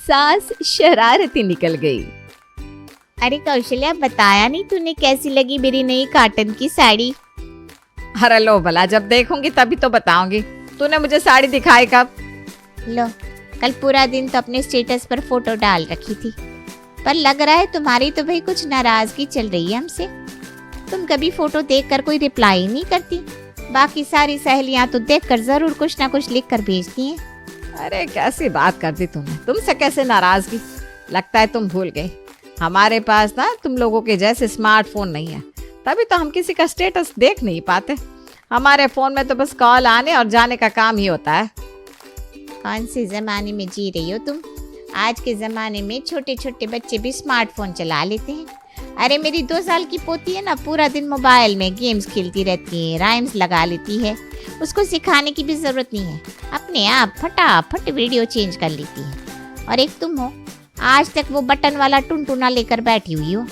सास शरारती निकल गई। अरे कौशल्या, बताया नहीं तूने कैसी लगी मेरी नई कॉटन की साड़ी। अरे लो भला, जब देखूंगी तभी तो बताऊंगी। तूने मुझे साड़ी दिखाई कब? लो, कल पूरा दिन तो अपने स्टेटस पर फोटो डाल रखी थी, पर लग रहा है तुम्हारी तो भाई कुछ नाराजगी चल रही है हमसे। तुम कभी फोटो देखकर कोई रिप्लाई ही नहीं करती, बाकी सारी सहेलियां तो देखकर जरूर कुछ ना कुछ लिख कर भेजती हैं। अरे कैसी बात कर दी तुमने, तुमसे कैसे नाराजगी? लगता है तुम भूल गए, हमारे पास ना तुम लोगों के जैसे स्मार्टफोन नहीं है, तभी तो हम किसी का स्टेटस देख नहीं पाते। हमारे फोन में तो बस कॉल आने और जाने का काम ही होता है। कौन से जमाने में जी रही हो तुम? आज के जमाने में छोटे छोटे बच्चे भी स्मार्टफोन चला लेते हैं। अरे मेरी 2 साल की पोती है ना, पूरा दिन मोबाइल में गेम्स खेलती रहती है, राइम्स लगा लेती है। उसको सिखाने की भी जरूरत नहीं है, अपने आप फटाफट वीडियो चेंज कर लेती है। और एक तुम हो, आज तक वो बटन वाला टुनटुना लेकर बैठी हुई हो।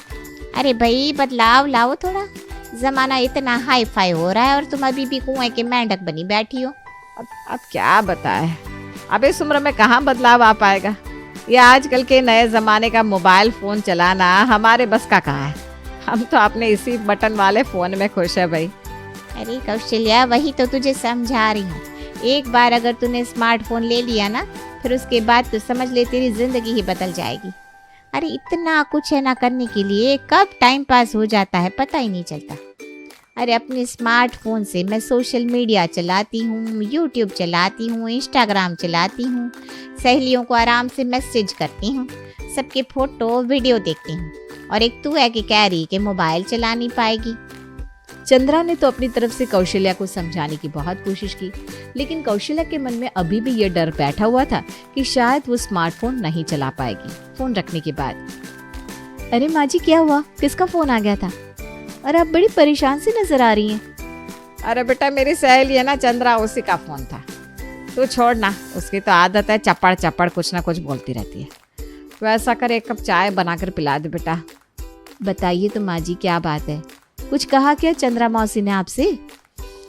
अरे भाई बदलाव लाओ थोड़ा, जमाना इतना हाई फाई हो रहा है और तुम अभी भी कुएं के मेंढक बनी बैठी हो। अब क्या बताए, अब इस उम्र में कहाँ बदलाव आ पाएगा। ये आजकल के नए ज़माने का मोबाइल फ़ोन चलाना हमारे बस का कहाँ है। हम तो अपने इसी बटन वाले फ़ोन में खुश है भाई। अरे कौशल्या, वही तो तुझे समझा रही हूँ। एक बार अगर तूने स्मार्टफोन ले लिया ना, फिर उसके बाद तो समझ ले तेरी जिंदगी ही बदल जाएगी। अरे इतना कुछ है ना करने के लिए, कब टाइम पास हो जाता है पता ही नहीं चलता। अरे अपने स्मार्टफोन से मैं सोशल मीडिया चलाती हूँ, यूट्यूब चलाती हूँ, इंस्टाग्राम चलाती हूँ, सहेलियों को आराम से मैसेज करती हूँ, सबके फोटो वीडियो देखती हूँ। और एक तू है कि कह रही कि मोबाइल चला नहीं पाएगी। चंद्रा ने तो अपनी तरफ से कौशल्या को समझाने की बहुत कोशिश की, लेकिन कौशल्या के मन में अभी भी ये डर बैठा हुआ था कि शायद वो स्मार्टफोन नहीं चला पाएगी फोन रखने के बाद। अरे माँ जी, क्या हुआ? किसका फोन आ गया था? और आप बड़ी परेशान सी नजर आ रही हैं। अरे बेटा, मेरी सहेली है ना चंद्रा, उसी का फ़ोन था। तू छोड़ ना, उसकी तो आदत है चपड़ चपड़ कुछ ना कुछ बोलती रहती है। तो ऐसा कर, 1 कप चाय बनाकर पिला दे बेटा। बताइए तो माँ जी, क्या बात है? कुछ कहा क्या चंद्रा मौसी ने आपसे?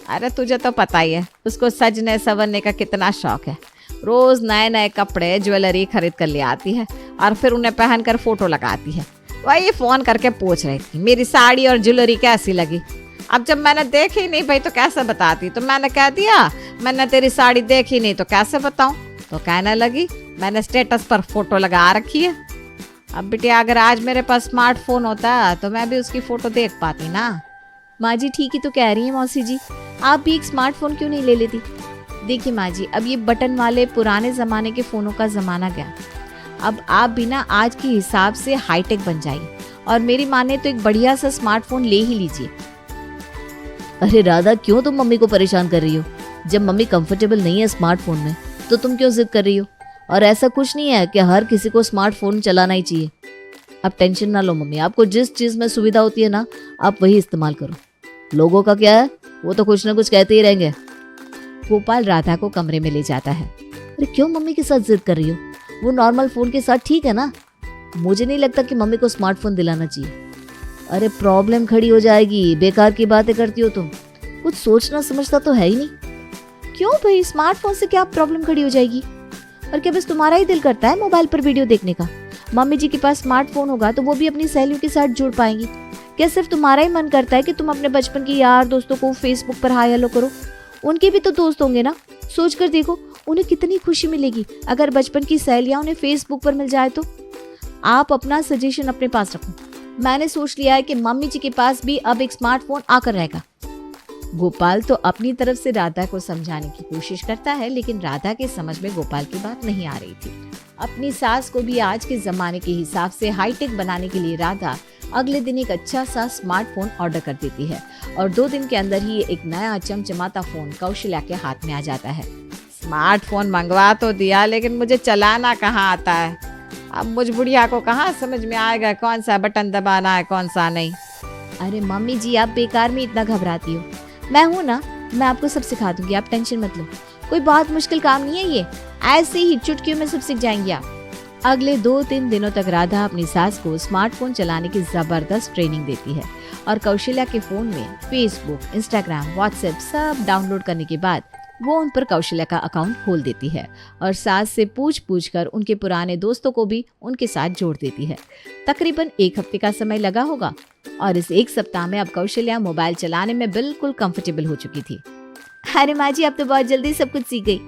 अरे तुझे तो पता ही है, उसको सजने संवरने का कितना शौक है। रोज नए नए कपड़े ज्वेलरी खरीद कर ले आती है और फिर उन्हें पहनकर फोटो लगाती है। वही फोन करके पूछ रही थी मेरी साड़ी और ज्वेलरी कैसी लगी। अब जब मैंने देखी नहीं भाई तो कैसे बताती, तो मैंने कह दिया मैंने तेरी साड़ी देखी नहीं तो कैसे बताऊं। तो कहने लगी मैंने स्टेटस पर फोटो लगा रखी है। अब बिटिया, अगर आज मेरे पास स्मार्टफोन होता तो मैं भी उसकी फोटो देख पाती ना। माँ जी ठीक ही तो कह रही हैं मौसी जी, आप भी एक स्मार्टफोन क्यों नहीं ले लेती? देखिए माँ जी, अब ये बटन वाले पुराने ज़माने के फ़ोनों का ज़माना गया। अब आप भी ना आज के हिसाब से हाईटेक बन जाइए और मेरी माने तो एक बढ़िया सा स्मार्टफोन ले ही लीजिए। अरे राधा, क्यों तुम मम्मी को परेशान कर रही हो? जब मम्मी कंफर्टेबल नहीं है स्मार्टफोन में तो तुम क्यों जिद कर रही हो? और ऐसा कुछ नहीं है कि हर किसी को स्मार्टफोन चलाना ही चाहिए। अब टेंशन ना लो मम्मी, आपको जिस चीज़ में सुविधा होती है ना, आप वही इस्तेमाल करो। लोगों का क्या है, वो तो कुछ ना कुछ कहते ही रहेंगे। गोपाल राधा को कमरे में ले जाता है। अरे क्यों मम्मी के साथ जिद कर रही हो? वो नॉर्मल फ़ोन के साथ ठीक है ना। मुझे नहीं लगता कि मम्मी को स्मार्टफोन दिलाना चाहिए। अरे प्रॉब्लम खड़ी हो जाएगी, बेकार की बातें करती हो तुम। कुछ सोचना समझता तो है ही नहीं। क्यों भाई, स्मार्टफोन से क्या प्रॉब्लम खड़ी हो जाएगी? और क्या बस तुम्हारा ही दिल करता है मोबाइल पर वीडियो देखने का? मम्मी जी के पास स्मार्टफोन होगा तो वो भी अपनी सहेलियों के साथ जुड़ पाएंगी। क्या सिर्फ तुम्हारा ही मन करता है कि तुम अपने बचपन के यार दोस्तों को फेसबुक पर हाय हेलो करो? उनके भी तो दोस्त होंगे ना। सोच कर देखो उन्हें कितनी खुशी मिलेगी अगर बचपन की सहेलियां उन्हें फेसबुक पर मिल जाए तो। आप अपना सजेशन अपने पास रखो। मैंने सोच लिया है कि मम्मी जी के पास भी अब एक स्मार्टफोन आकर रहेगा। गोपाल तो अपनी तरफ से राधा को समझाने की कोशिश करता है, लेकिन राधा के समझ में गोपाल की बात नहीं आ रही थी। अपनी सास को भी आज के जमाने के हिसाब से हाईटेक बनाने के लिए राधा अगले दिन एक अच्छा सा स्मार्टफोन ऑर्डर कर देती है और 2 दिन के अंदर ही एक नया चमचमाता फोन कौशल्या के हाथ में आ जाता है। स्मार्टफोन मंगवा तो दिया, लेकिन मुझे चलाना कहाँ आता है। अब मुझ बुढ़िया को कहाँ समझ में आएगा कौन सा बटन दबाना है कौन सा नहीं। अरे मम्मी जी, आप बेकार में इतना घबराती हो। मैं हूँ ना, मैं आपको सब सिखा दूंगी, आप टेंशन मत लो। कोई बहुत मुश्किल काम नहीं है ये, ऐसे ही चुटकियों में सब सीख जाएंगे आप। अगले 2-3 दिनों तक राधा अपनी सास को स्मार्टफोन चलाने की जबरदस्त ट्रेनिंग देती है और कौशल्या के फोन में फेसबुक, इंस्टाग्राम, व्हाट्सएप सब डाउनलोड करने के बाद वो उन पर कौशल्या का अकाउंट खोल देती है और सास से पूछ कर उनके पुराने दोस्तों को भी उनके साथ जोड़ देती है। तकरीबन 1 हफ्ते का समय लगा होगा और इस 1 सप्ताह में अब कौशल्या मोबाइल चलाने में बिल्कुल कंफर्टेबल हो चुकी थी। अरे माँ जी, अब तो बहुत जल्दी सब कुछ सीख गई।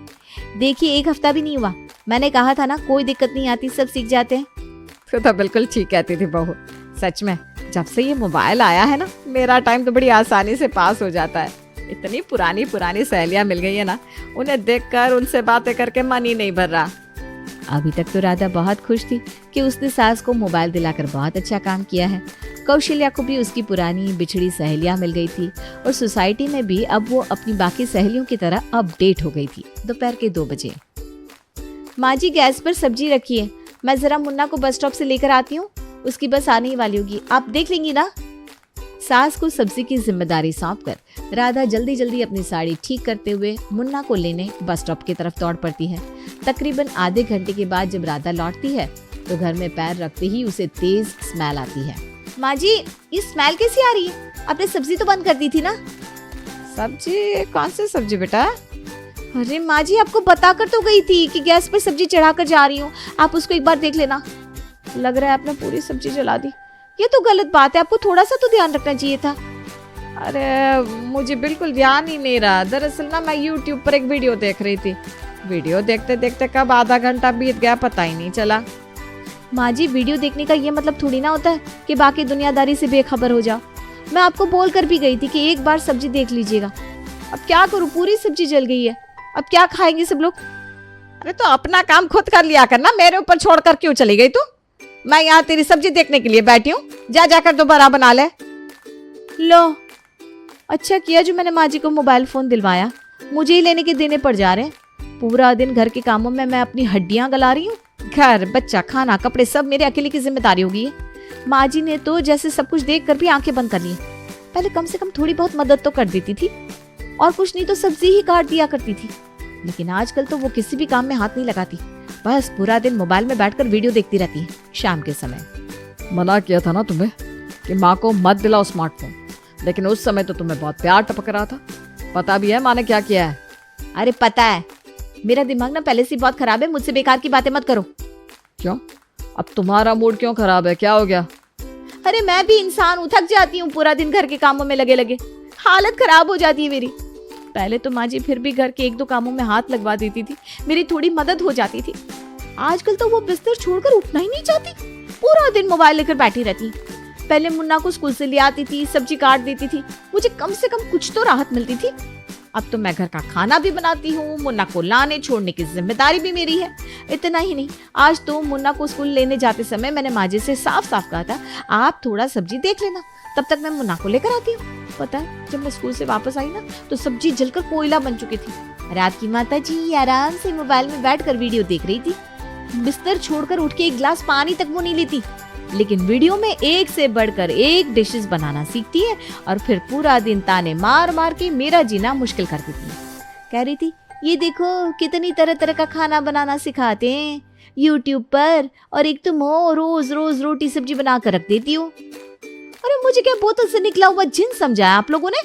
देखिए 1 हफ्ता भी नहीं हुआ, मैंने कहा था ना कोई दिक्कत नहीं आती, सब सीख जाते हैं। तो बिल्कुल ठीक कहती थी बहू। सच में जब से ये मोबाइल आया है ना, मेरा टाइम तो बड़ी आसानी से पास हो जाता है। इतनी पुरानी सहेलियां मिल गई है ना, उन्हें देखकर उनसे बातें करके मन ही नहीं भर रहा। अभी तक तो राधा बहुत खुश थी कि उसने सास को मोबाइल दिलाकर बहुत अच्छा काम किया है। कौशल्या को भी उसकी पुरानी बिछड़ी सहेलियां मिल गई थी और सोसाइटी में भी अब वो अपनी बाकी सहेलियों की तरह अपडेट हो गई थी। दोपहर के 2 बजे। माँ जी, गैस पर सब्जी रखी है, मैं जरा मुन्ना को बस स्टॉप से लेकर आती हूँ, उसकी बस आने ही वाली होगी, आप देख लेंगी ना। सास को सब्जी की जिम्मेदारी सौंपकर राधा जल्दी अपनी साड़ी ठीक करते हुए मुन्ना को लेने बस स्टॉप की तरफ दौड़ पड़ती है। तकरीबन आधे घंटे के बाद जब राधा लौटती है तो घर में पैर रखते ही उसे तेज स्मेल आती है। माँ जी, ये स्मेल कैसी आ रही है? आपने सब्जी तो बंद कर दी थी ना? सब्जी? कौन सी सब्जी बेटा? अरे माँ जी, आपको बताकर तो गई थी कि गैस पर सब्जी चढ़ाकर जा रही हूँ, आप उसको एक बार देख लेना। लग रहा है आपने पूरी सब्जी जला दी, ये तो गलत बात है, आपको थोड़ा सा तो ध्यान रखना चाहिए था। अरे मुझे बिल्कुल ध्यान ही नहीं रहा। दरअसल ना मैं YouTube पर एक वीडियो देख रही थी। वीडियो देखते देखते कब आधा घंटा बीत गया पता ही नहीं चला। माँ जी, वीडियो देखने का ये मतलब थोड़ी ना होता है कि बाकी दुनियादारी से बेखबर हो जाओ। मैं आपको बोल कर भी गई थी कि एक बार सब्जी देख लीजिएगा। अब क्या करूँ, पूरी सब्जी जल गई है, अब क्या खाएंगे सब लोग? अरे तो अपना काम खुद कर लिया करना, मेरे ऊपर छोड़कर क्यों चली गई तू? मैं यहाँ तेरी सब्जी देखने के लिए बैठी हूँ, जाकर दोबारा बना ले। लो, अच्छा किया जो मैंने माँ जी को मोबाइल फोन दिलवाया, मुझे ही लेने के देने पड़ जा रहे हैं। पूरा दिन घर के कामों में मैं अपनी हड्डियां गला रही हूँ। घर, बच्चा, खाना, कपड़े सब मेरे अकेले की जिम्मेदारी होगी है। माँ जी ने तो जैसे सब कुछ देख कर भी आंखें बंद कर ली। पहले कम से कम थोड़ी बहुत मदद तो कर देती थी, और कुछ नहीं तो सब्जी ही काट दिया करती थी, लेकिन आजकल तो वो किसी भी काम में हाथ नहीं लगाती, बस पूरा दिन मोबाइल में बैठकर वीडियो देखती रहती है शाम के समय। मना किया था ना तुम्हें कि माँ को मत दिलाओ स्मार्टफोन, लेकिन उस समय तो तुम्हें बहुत प्यार टपक रहा था। पता भी है माँ ने क्या किया है? अरे पता है, मेरा दिमाग ना पहले से बहुत खराब है, मुझसे बेकार की बातें मत करो। क्यों? अब तुम्हारा मूड क्यों खराब है, क्या हो गया? अरे मैं भी इंसान हूँ, थक जाती हूँ पूरा दिन घर के कामों में लगे लगे, हालत खराब हो जाती है मेरी। पहले तो माँ जी फिर भी घर के 1-2 कामों में हाथ लगवा देती थी, मेरी थोड़ी मदद हो जाती थी। आजकल तो वो बिस्तर छोड़कर उठना ही नहीं चाहती, पूरा दिन मोबाइल लेकर बैठी रहती। पहले मुन्ना को स्कूल से ले आती थी, सब्जी काट देती थी, मुझे कम से कम कुछ तो राहत मिलती थी। अब तो मैं घर का खाना भी बनाती हूँ, मुन्ना को लाने छोड़ने की जिम्मेदारी भी मेरी है। इतना ही नहीं, आज तो मुन्ना को स्कूल लेने जाते समय मैंने माँ जी से साफ साफ कहा था, आप थोड़ा सब्जी देख लेना, तब तक मैं मुन्ना को लेकर आती हूँ। पता है, जब मैं स्कूल से वापस आई ना तो सब्जी जलकर कोयला बन चुकी थी। रात की माता जी आराम से मोबाइल में बैठकर वीडियो देख रही थी, बिस्तर छोड़कर उठ के 1 गिलास पानी तक वो नहीं लेती, लेकिन वीडियो में एक से बढ़कर एक डिशेस बनाना सीखती है और फिर पूरा दिन ताने मार मार के मेरा जीना मुश्किल कर देती है। कह रही थी, ये देखो कितनी तरह तरह का खाना बनाना सिखाते हैं YouTube पर, और एक तुम हो रोज रोज रोटी सब्जी बना कर रख देती हो। अरे मुझे क्या बोतल से निकला हुआ जिन समझा आप लोगों ने?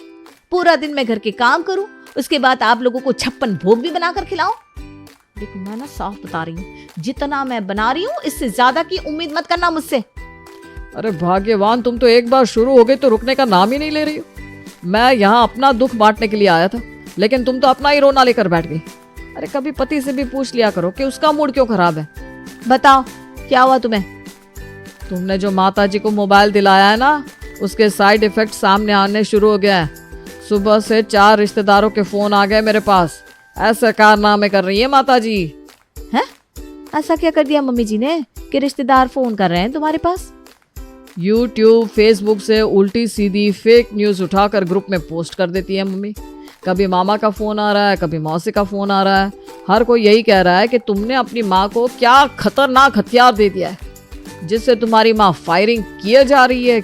पूरा दिन मैं घर के काम करूं, उसके बाद आप लोगों को 56 भोग भी बनाकर खिलाऊं। देखो मैं ना साफ बता रही हूँ, जितना मैं बना रही हूँ इससे ज्यादा की उम्मीद मत करना मुझसे। अरे भाग्यवान, तुम तो एक बार शुरू हो गई तो रुकने का नाम ही नहीं ले रही हो। मैं यहाँ अपना दुख बांटने के लिए आया था, लेकिन तुम तो अपना ही रोना लेकर बैठ गई। अरे कभी पति से भी पूछ लिया करो कि उसका मूड क्यों खराब है। बताओ क्या हुआ तुम्हें? तुमने जो माता जी को मोबाइल दिलाया है ना, उसके साइड इफेक्ट सामने आने शुरू हो गया है। सुबह से 4 रिश्तेदारों के फोन आ गए मेरे पास, ऐसे कारनामे कर रही है माता जी। हैं? ऐसा क्या कर दिया मम्मी जी ने कि रिश्तेदार फोन कर रहे हैं तुम्हारे पास? YouTube, Facebook से उल्टी सीधी फेक न्यूज़ उठाकर ग्रुप में पोस्ट कर देती है मम्मी। कभी मामा का फ़ोन आ रहा है, कभी मौसी का फ़ोन आ रहा है। हर कोई यही कह रहा है कि तुमने अपनी माँ को क्या खतरनाक हथियार दे दिया है, जिससे तुम्हारी माँ फायरिंग किए जा रही है।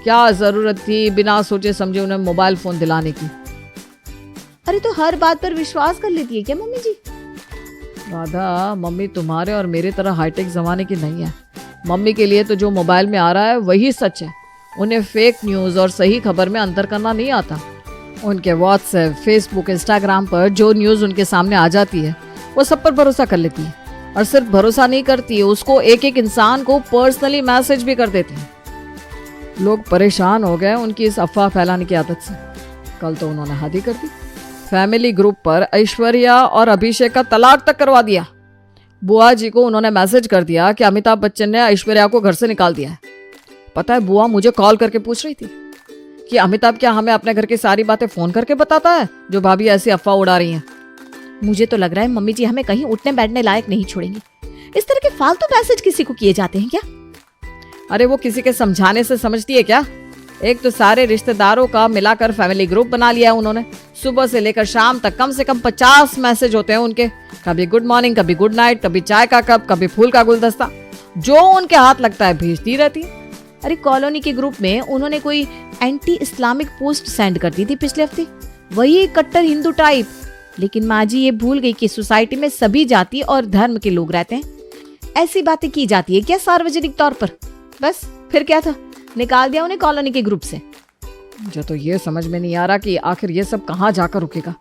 क्या ज़रूरत थी बिना सोचे समझे उन्हें मोबाइल फ़ोन दिलाने की? अरे तो हर बात पर विश्वास कर लेती है क्या मम्मी जी? राधा, मम्मी तुम्हारे और मेरे तरह हाईटेक ज़माने की नहीं है। मम्मी के लिए तो जो मोबाइल में आ रहा है वही सच है। उन्हें फेक न्यूज़ और सही खबर में अंतर करना नहीं आता। उनके व्हाट्सएप, फेसबुक, इंस्टाग्राम पर जो न्यूज़ उनके सामने आ जाती है वो सब पर भरोसा कर लेती है। और सिर्फ भरोसा नहीं करती है, उसको एक एक इंसान को पर्सनली मैसेज भी कर देती है। लोग परेशान हो गए उनकी इस अफवाह फैलाने की आदत से। कल तो उन्होंने हद ही कर दी। फैमिली ग्रुप पर ऐश्वर्या और अभिषेक का तलाक तक करवा दिया। बुआ जी को उन्होंने मैसेज कर दिया कि अमिताभ बच्चन ने ऐश्वर्या को घर से निकाल दिया है। पता है, बुआ मुझे कॉल करके पूछ रही थी कि अमिताभ क्या हमें अपने घर की सारी बातें फोन करके बताता है जो भाभी ऐसी अफवाह उड़ा रही हैं। मुझे तो लग रहा है मम्मी जी हमें कहीं उठने बैठने लायक नहीं छोड़ेंगी। इस तरह के फालतू मैसेज किसी को किए जाते हैं क्या? अरे वो किसी के समझाने से समझती है क्या? एक तो सारे रिश्तेदारों का मिलाकर फैमिली ग्रुप बना लिया है उन्होंने। सुबह से लेकर शाम तक कम से कम 50 मैसेज होते हैं उनके। कभी गुड मॉर्निंग, कभी गुड नाइट, कभी चाय का कप, कभी फूल का गुलदस्ता, जो उनके हाथ लगता है भेजती रहती है। अरे कॉलोनी के ग्रुप में उन्होंने कोई एंटी इस्लामिक पोस्ट सेंड कर दी थी पिछले हफ्ते, वही कट्टर हिंदू टाइप। लेकिन माँ जी ये भूल गई कि सोसाइटी में सभी जाति और धर्म के लोग रहते हैं। ऐसी बातें की जाती है क्या सार्वजनिक तौर पर? बस फिर क्या था, निकाल दिया उन्हें कॉलोनी के ग्रुप से। मुझे तो ये समझ में नहीं आ रहा कि आखिर ये सब कहाँ जाकर रुकेगा।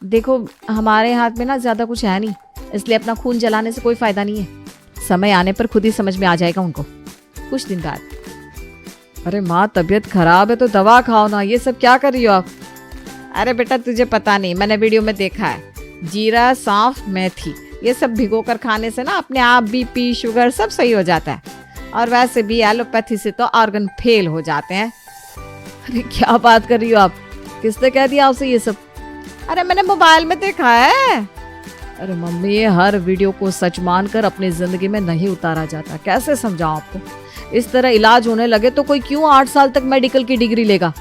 देखो हमारे हाथ में ना ज्यादा कुछ है नहीं, इसलिए अपना खून जलाने से कोई फायदा नहीं है। समय आने पर खुद ही समझ में आ जाएगा उनको, कुछ दिन बाद। अरे माँ, तबीयत खराब है तो दवा खाओ ना, ये सब क्या कर रही हो आप? अरे बेटा तुझे पता नहीं, मैंने वीडियो में देखा है, जीरा, सौंफ, मेथी ये सब भिगोकर खाने से ना अपने आप बीपी, शुगर सब सही हो जाता है। और वैसे भी एलोपैथी से तो ऑर्गन फेल हो जाते हैं। अरे क्या बात कर रही हो आप? किसने कह दिया आपसे ये सब? अरे मैंने मोबाइल में देखा है। अरे मम्मी, ये हर वीडियो को सच मानकर अपनी जिंदगी में नहीं उतारा जाता। कैसे समझाऊं आपको? इस तरह इलाज होने लगे तो कोई क्यों 8 साल तक मेडिकल की डिग्री लेगा?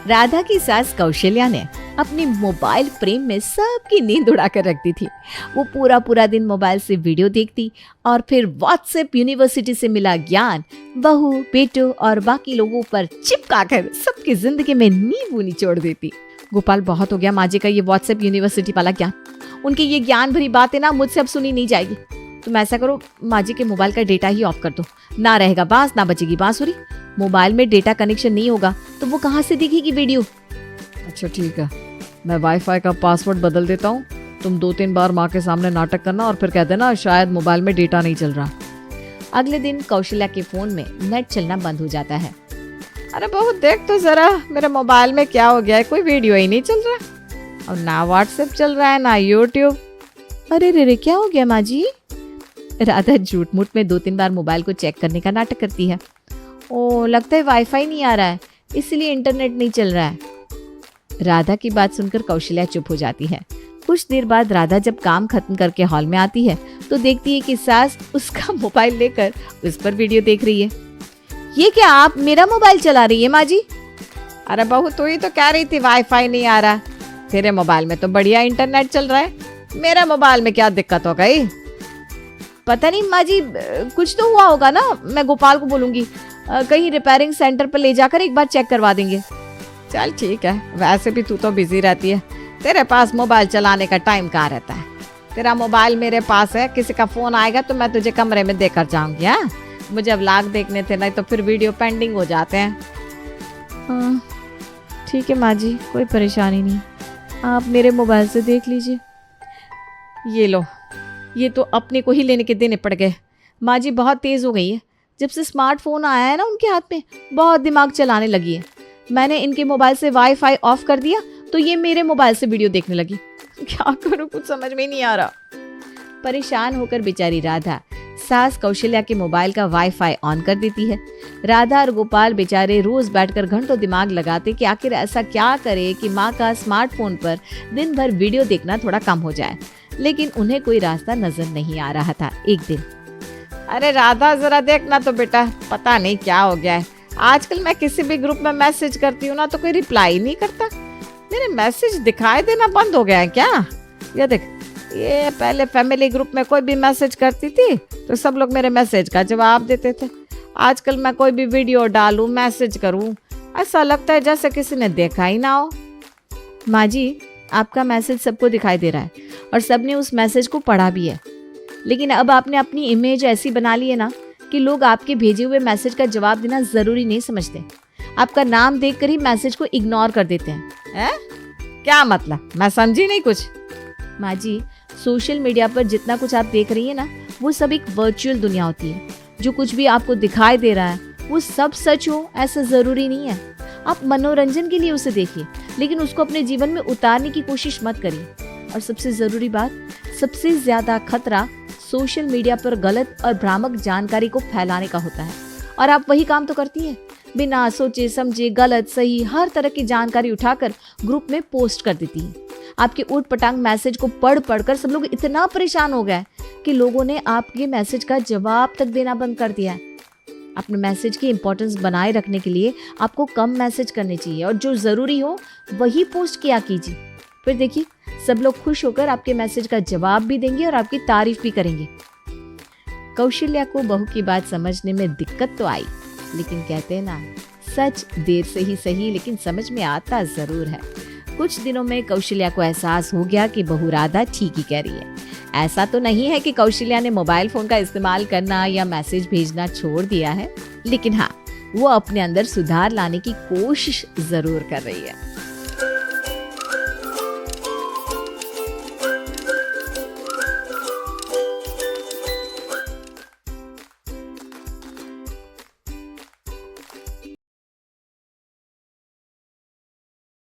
राधा की सास कौशल्या ने अपनी मोबाइल फ्रेम में सबकी नींद उड़ा कर रख दी थी। वो पूरा पूरा दिन मोबाइल से वीडियो देखती और फिर व्हाट्सएप यूनिवर्सिटी से मिला ज्ञान बहू, बेटों और बाकी लोगों पर चिपका कर सबकी जिंदगी में नींबू निचोड़ देती। गोपाल, बहुत हो गया माँ जी का ये व्हाट्सएप यूनिवर्सिटी वाला ज्ञान। उनकी ये ज्ञान भरी बातें ना मुझसे अब सुनी नहीं जाएगी। तुम ऐसा करो, माँ जी के मोबाइल का डेटा ही ऑफ कर दो, ना रहेगा बांस ना बचेगी बांसुरी। मोबाइल में डेटा कनेक्शन नहीं होगा तो वो कहाँ से दिखेगी वीडियो? अच्छा ठीक है, मैं वाईफाई का पासवर्ड बदल देता हूँ। तुम 2-3 बार माँ के सामने नाटक करना और फिर कह देना शायद मोबाइल में डेटा नहीं चल रहा। अगले दिन कौशल्या के फोन में नेट चलना बंद हो जाता है। अरे बहुत देख तो जरा मेरे मोबाइल में क्या हो गया है, कोई वीडियो ही नहीं चल रहा और ना व्हाट्सएप चल रहा है ना यूट्यूब। अरे रे क्या हो गया माँ जी? राधा झूठ मूठ में 2-3 बार मोबाइल को चेक करने का नाटक करती है। ओ, लगता है वाईफाई नहीं आ रहा है, इसलिए इंटरनेट नहीं चल रहा है। राधा की बात सुनकर कौशल्या चुप हो जाती है। कुछ देर बाद राधा जब काम खत्म करके हॉल में आती है तो देखती है कि सास उसका मोबाइल लेकर उस पर वीडियो देख रही है। ये क्या, आप मेरा मोबाइल चला रही है माँ जी? अरे बहू, तू ही तो कह रही थी वाईफाई नहीं आ रहा, तेरे मोबाइल में तो बढ़िया इंटरनेट चल रहा है, मेरे मोबाइल में क्या दिक्कत हो गई? पता नहीं माँ जी, कुछ तो हुआ होगा ना। मैं गोपाल को बोलूंगी, कहीं रिपेयरिंग सेंटर पर ले जाकर एक बार चेक करवा देंगे। चल ठीक है, वैसे भी तू तो बिजी रहती है, तेरे पास मोबाइल चलाने का टाइम कहाँ रहता है? तेरा मोबाइल मेरे पास है, किसी का फोन आएगा तो मैं तुझे कमरे में देकर जाऊंगी। हाँ, मुझे व्लॉग देखने थे, नहीं तो फिर वीडियो पेंडिंग हो जाते हैं। हाँ ठीक है माँ जी, कोई परेशानी नहीं, आप मेरे मोबाइल से देख लीजिए। ये लो, ये तो अपने को ही लेने के देने पड़ गए। माँ जी बहुत तेज़ हो गई है, जब से स्मार्टफोन आया है ना उनके हाथ में बहुत दिमाग चलाने लगी है। मैंने इनके मोबाइल से वाईफाई ऑफ कर दिया तो ये मेरे मोबाइल से वीडियो देखने लगी। क्या करूँ, कुछ समझ में नहीं आ रहा। परेशान होकर बेचारी राधा सास कौशल्या के मोबाइल का वाईफाई ऑन कर देती है। राधा और गोपाल बेचारे रोज बैठकर घंटों दिमाग लगाते कि आखिर ऐसा क्या करे कि माँ का स्मार्टफोन पर दिन भर वीडियो देखना थोड़ा कम हो जाए, लेकिन उन्हें कोई रास्ता नजर नहीं आ रहा था। एक दिन, अरे राधा जरा देखना तो बेटा, पता नहीं क्या हो गया है, आजकल मैं किसी भी ग्रुप में मैसेज करती हूँ ना तो कोई रिप्लाई नहीं करता। मेरे मैसेज दिखाई देना बंद हो गया है क्या? ये देख, ये पहले फैमिली ग्रुप में कोई भी मैसेज करती थी तो सब लोग मेरे मैसेज का जवाब देते थे। आजकल मैं कोई भी वीडियो डालूं, मैसेज करूं, ऐसा लगता है जैसे किसी ने देखा ही ना हो। माँ जी, आपका मैसेज सबको दिखाई दे रहा है और सबने उस मैसेज को पढ़ा भी है, लेकिन अब आपने अपनी इमेज ऐसी बना ली है ना कि लोग आपके भेजे हुए मैसेज का जवाब देना ज़रूरी नहीं समझते। आपका नाम देखकर ही मैसेज को इग्नोर कर देते हैं। क्या मतलब, मैं समझी नहीं कुछ। माँ जी, सोशल मीडिया पर जितना कुछ आप देख रही है ना, वो सब एक वर्चुअल दुनिया होती है। जो कुछ भी आपको दिखाई दे रहा है वो सब सच हो ऐसा जरूरी नहीं है। आप मनोरंजन के लिए उसे देखिए, लेकिन उसको अपने जीवन में उतारने की कोशिश मत करिए। और सबसे जरूरी बात, सबसे ज्यादा खतरा सोशल मीडिया पर गलत और भ्रामक जानकारी को फैलाने का होता है। और आप वही काम तो करती हैं, बिना सोचे समझे गलत सही हर तरह की जानकारी उठाकर ग्रुप में पोस्ट कर देती है। आपके ऊट पटांग मैसेज को पढ़ पढ़कर सब लोग इतना परेशान हो गए कि लोगों ने आपके मैसेज का जवाब तक देना बंद कर दिया है। अपने मैसेज की इंपॉर्टेंस बनाए रखने के लिए आपको कम मैसेज करने चाहिए और जो ज़रूरी हो वही पोस्ट किया कीजिए। फिर देखिए, सब लोग खुश होकर आपके मैसेज का जवाब भी देंगे और आपकी तारीफ भी करेंगे। कौशल्या को बहू की बात समझने में दिक्कत तो आई, लेकिन कहते हैं ना, सच देर से ही सही लेकिन समझ में आता ज़रूर है। कुछ दिनों में कौशल्या को एहसास हो गया कि बहू राधा ठीक ही कह रही है। ऐसा तो नहीं है कि कौशल्या ने मोबाइल फोन का इस्तेमाल करना या मैसेज भेजना छोड़ दिया है, लेकिन हाँ, वो अपने अंदर सुधार लाने की कोशिश जरूर कर रही है।